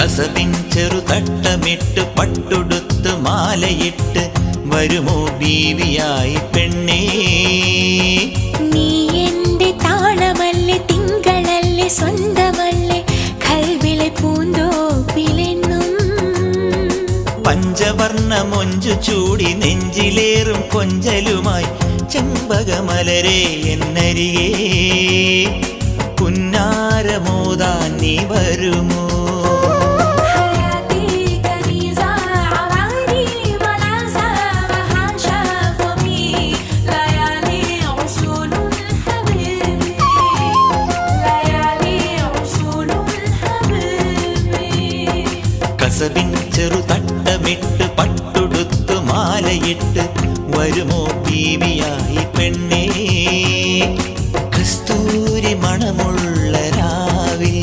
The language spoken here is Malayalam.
കസവിൻ ചെറുതട്ടമിട്ട് പട്ടുടുത്ത് മാലയിട്ട് വരുമോ ബീവിയായി പെണ്ണേ? നീ എന്റെ താളമല്ലേ, തിങ്കളല്ലേ, സ്വന്തമല്ലേ, കൽവിലെ പൂന്തോപ്പിലെന്നും. പഞ്ചവർണ്ണ മൊഞ്ചു ചൂടി നെഞ്ചിലേറും കൊഞ്ചലുമായി ചെമ്പകമലരെ എന്നരികെ പുന്നാരമോദാൻ നീ വരുമോ? കസവിൻ ചെറുതട്ടമിട്ട് പട്ടുടുത്ത് മാലയിട്ട് വരുമോ ബീവിയായി പെണ്ണേ?